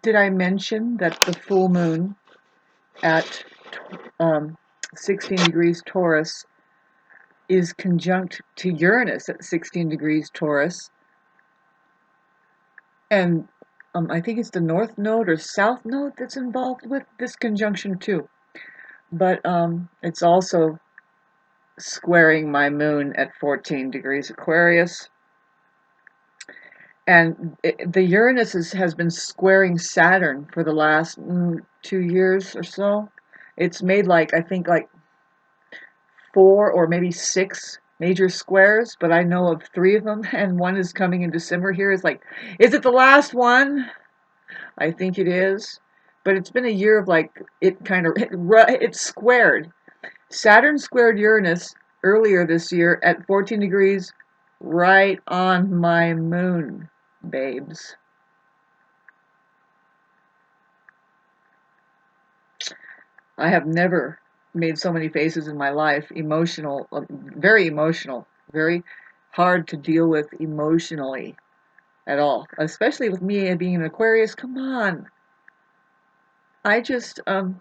did I mention that the full moon at 16 degrees Taurus is conjunct to Uranus at 16 degrees Taurus? And I think it's the North Node or South Node that's involved with this conjunction too. But it's also squaring my moon at 14 degrees Aquarius. And the Uranus has been squaring Saturn for the last 2 years or so. It's made like, I think like 4 or maybe 6 major squares, but I know of 3 of them, and one is coming in December here. It's like, is it the last one? I think it is. But it's been a year of like, it's squared. Saturn squared Uranus earlier this year at 14 degrees right on my moon, babes. I have never made so many faces in my life. Emotional, very hard to deal with emotionally at all, especially with me being an Aquarius. Come on. I'm just a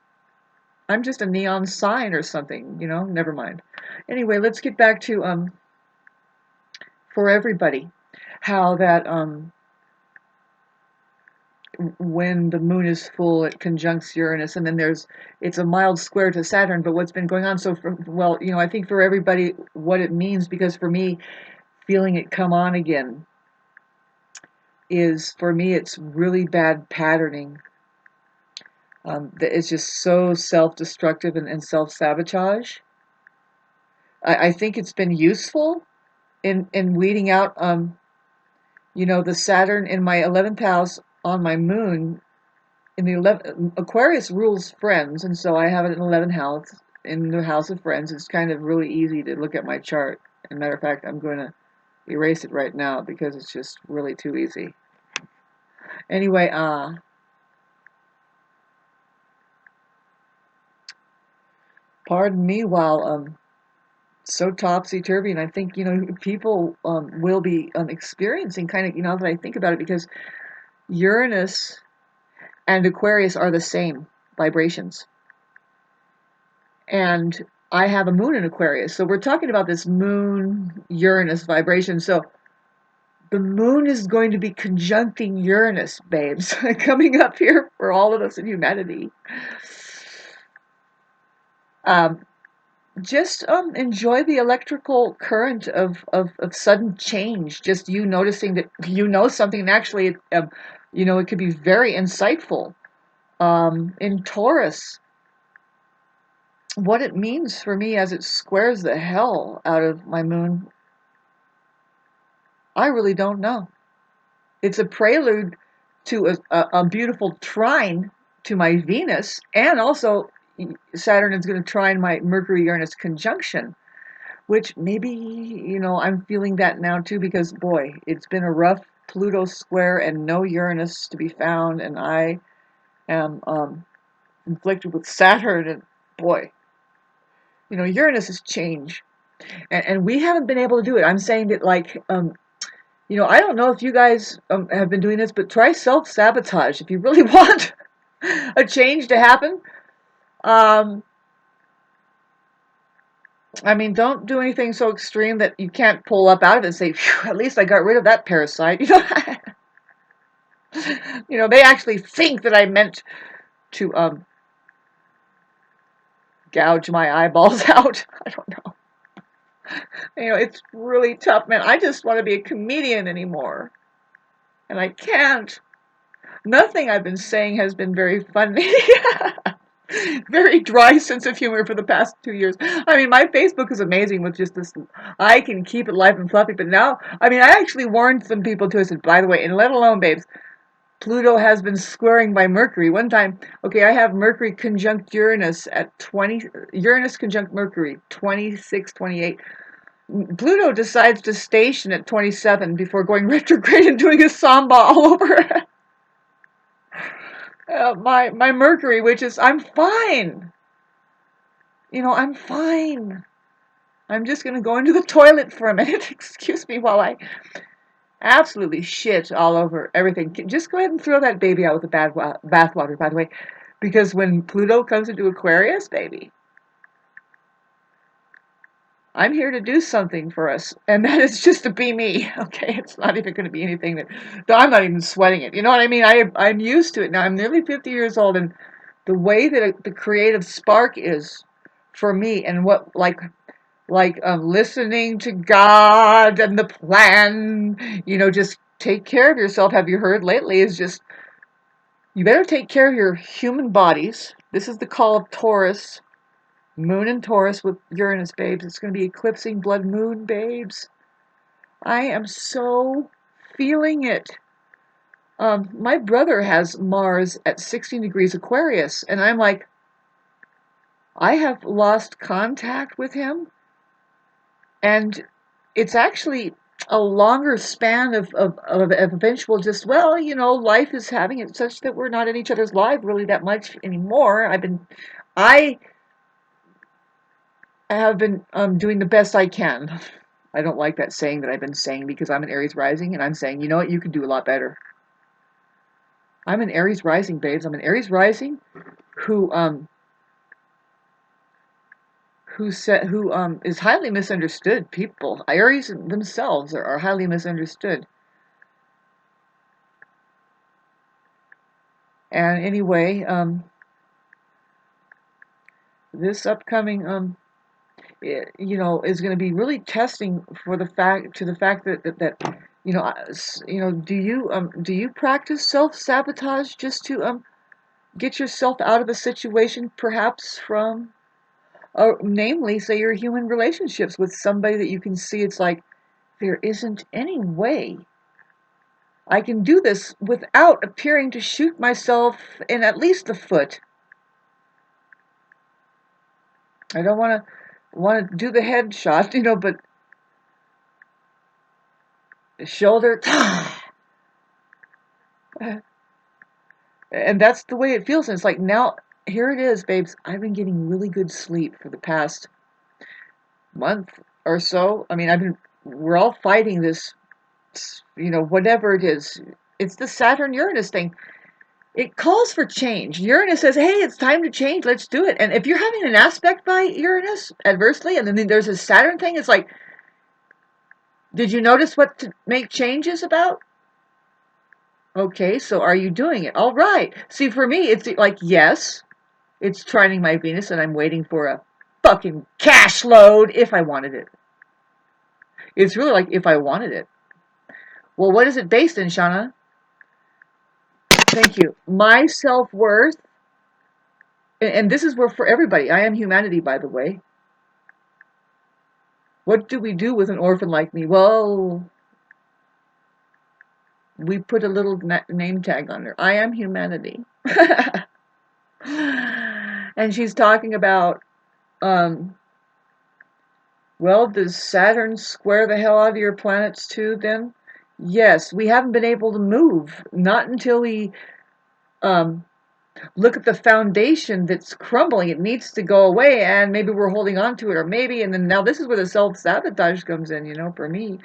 neon sign or something, you know, never mind. Anyway, let's get back to for everybody, how that when the moon is full, it conjuncts Uranus, and then it's a mild square to Saturn. But what's been going on? So, well, you know, I think for everybody, what it means, because for me, feeling it come on again is, for me, it's really bad patterning. It's just so self-destructive and self-sabotage. I think it's been useful in weeding out, you know, the Saturn in my 11th house on my moon. In the 11th, Aquarius rules friends, and so I have it in 11th house, in the house of friends. It's kind of really easy to look at my chart. As a matter of fact, I'm going to erase it right now because it's just really too easy. Anyway, pardon me while so topsy-turvy, and I think, you know, people will be experiencing kind of, you know, that I think about it, because Uranus and Aquarius are the same vibrations. And I have a moon in Aquarius. So we're talking about this moon-Uranus vibration. So the moon is going to be conjuncting Uranus, babes, coming up here for all of us in humanity. Just enjoy the electrical current of sudden change. Just you noticing that you know something, and actually, you know, it could be very insightful. In Taurus, what it means for me as it squares the hell out of my moon, I really don't know. It's a prelude to a beautiful trine to my Venus, and also Saturn is going to trine my Mercury-Uranus conjunction, which maybe, you know, I'm feeling that now too, because boy, it's been a rough Pluto square and no Uranus to be found, and I am inflicted with Saturn, and boy, you know, Uranus is change, and we haven't been able to do it. I'm saying that, like, you know, I don't know if you guys have been doing this, but try self-sabotage if you really want a change to happen. I mean, don't do anything so extreme that you can't pull up out of it and say, phew, at least I got rid of that parasite. You know, you know, they actually think that I meant to gouge my eyeballs out. I don't know. You know, it's really tough, man. I just want to be a comedian anymore, and I can't. Nothing I've been saying has been very funny. Very dry sense of humor for the past 2 years. I mean, my Facebook is amazing with just this. I can keep it light and fluffy, but now, I mean, I actually warned some people too. I said, by the way, and let alone, babes, Pluto has been squaring by Mercury. One time, okay, I have Mercury conjunct Uranus at 20, Uranus conjunct Mercury, 26, 28. Pluto decides to station at 27 before going retrograde and doing a samba all over my Mercury, which is, I'm fine. You know, I'm fine. I'm just going to go into the toilet for a minute. Excuse me while I Absolutely shit all over everything. Just go ahead and throw that baby out with the bathwater, by the way, because when Pluto comes into Aquarius, baby, I'm here to do something for us, and that is just to be me. Okay, it's not even going to be anything that I'm not even sweating it. You know what I mean? I'm used to it now. I'm nearly 50 years old, and the way that the creative spark is for me, and what listening to God and the plan, just take care of yourself. Have you heard lately? Is just you better take care of your human bodies. This is the call of Taurus. Moon and Taurus with Uranus, babes. It's going to be eclipsing blood moon, babes. I am so feeling it. My brother has Mars at 16 degrees Aquarius, and I'm like, I have lost contact with him, and it's actually a longer span of eventual just, well, life is having it such that we're not in each other's life really that much anymore. I have been doing the best I can. I don't like that saying that I've been saying because I'm an Aries rising, and I'm saying, you know what, you can do a lot better. I'm an Aries rising, babes. I'm an Aries rising who is highly misunderstood. People, Aries themselves are highly misunderstood. And anyway, this upcoming is going to be really testing for the fact that do you practice self-sabotage just to get yourself out of a situation, perhaps from, or namely, say your human relationships with somebody that you can see, it's like, there isn't any way I can do this without appearing to shoot myself in at least the foot. I don't want to do the headshot, but the shoulder, and that's the way it feels. And it's like, now, here it is, babes. I've been getting really good sleep for the past month or so. I mean, we're all fighting this, whatever it is. It's the Saturn-Uranus thing. It calls for change. Uranus says, hey, it's time to change. Let's do it. And if you're having an aspect by Uranus adversely, and then there's a Saturn thing, it's like, did you notice what to make changes about? Okay, so are you doing it? All right. See, for me, it's like, yes, it's trining my Venus, and I'm waiting for a fucking cash load if I wanted it. It's really like if I wanted it. Well, what is it based in, Shauna? Thank you. My self-worth, and this is where for everybody, I am humanity, by the way. What do we do with an orphan like me? Well, we put a little name tag on her. I am humanity. And she's talking about, well, does Saturn square the hell out of your planets too, then? Yes, we haven't been able to move. Not until we look at the foundation that's crumbling. It needs to go away, and maybe we're holding on to it, or maybe, and then now this is where the self-sabotage comes in, for me.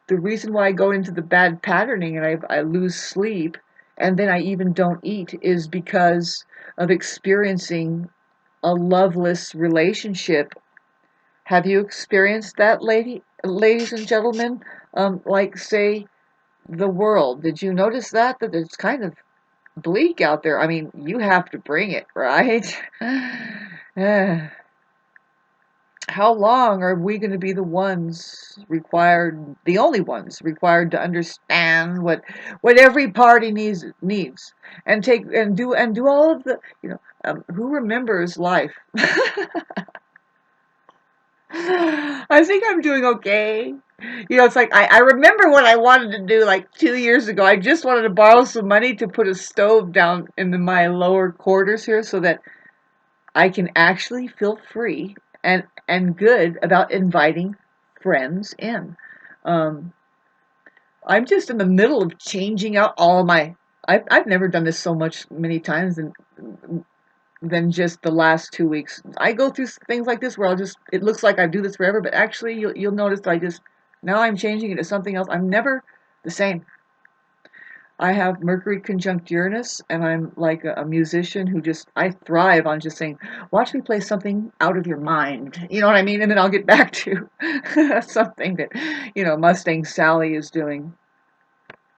The reason why I go into the bad patterning and I lose sleep, and then I even don't eat, is because of experiencing a loveless relationship. Have you experienced that, ladies and gentlemen? Like, say, the world. Did you notice that it's kind of bleak out there? I mean, you have to bring it, right? How long are we going to be the only ones required to understand what every party needs, and do all of the, who remembers life? I think I'm doing okay. It's like I remember what I wanted to do like 2 years ago. I just wanted to borrow some money to put a stove down in my lower quarters here so that I can actually feel free and good about inviting friends in. I'm just in the middle of changing out all my. I've never done this many times than just the last 2 weeks. I go through things like this where it looks like I do this forever, but actually you'll notice now I'm changing it to something else. I'm never The same. I have Mercury conjunct Uranus, and I'm like a musician who I thrive on just saying, watch me play something out of your mind. You know what I mean? And then I'll get back to something that, Mustang Sally is doing.